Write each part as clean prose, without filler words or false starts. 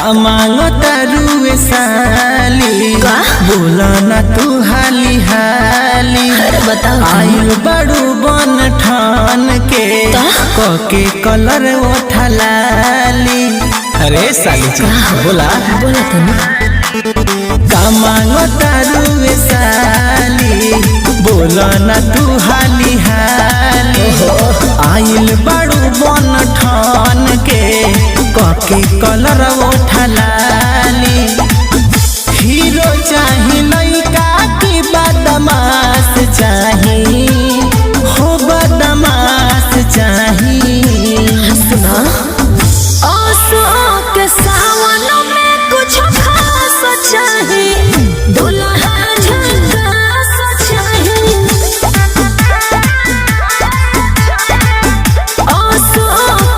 मांगो तारुए साली बोला ना तू हाली हाली आइल बड़ू बन ठान के कोके कलर उठा लाली। अरे साली जी बोला का मांगो तारुए साली बोला ना तू हाली हाली आइल बड़ू बन ठान के कोके कलर उठा लाली। हीरो चाही लइका की बदमाश चाही हो बदमाश चाही। सुना ओसो के सावन में कुछ खास चाही दुल्हा झकास चाही। ओसो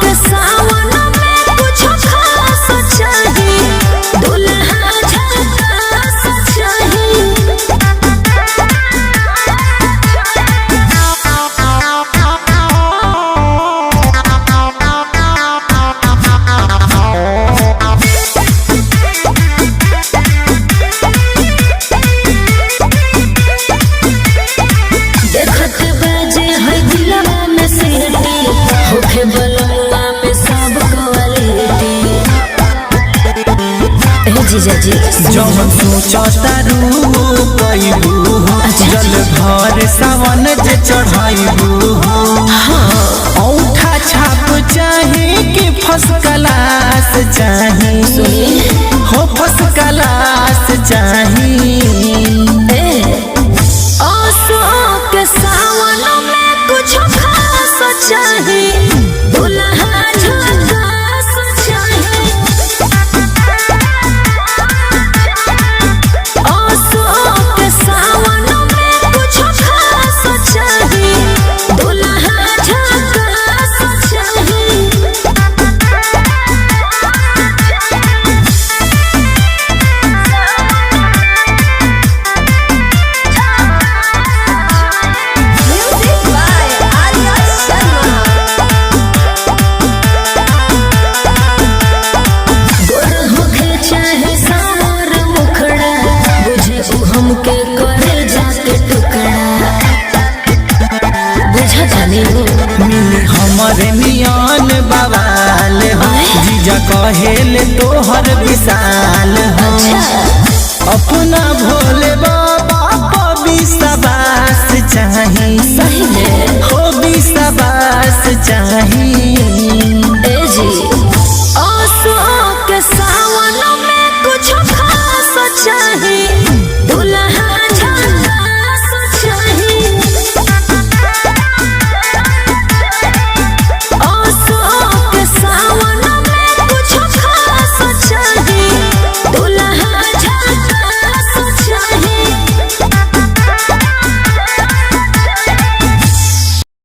के सावन में कुछ खास चाही दुल्हा झकास चाही। देखत बाजे है दिलवा में सीटी होखे बलवा में सब क्वालिटी। ए जीजा जी जौन सोचता रू कइबू जल भर सावन जे चढ़ाइबू औठा छाप चाहे कि फर्स्ट क्लास चाही हो फर्स्ट क्लास चाही। ओसो के सावन में कुछ खास चाही दुल्हा झकास चाही। ओसो के सावन में कुछ खास चाही दुल्हा झकास चाही। Music by Arya Sharma। गोर होखे चाहे सावर मुखड़ा बुझे उ हमके करे जाके टुकड़ा। बुझा जाने वो मिली हमरे नियन बवाल हो जीजा कहेले तोहर विशाल हो अपना भोले बा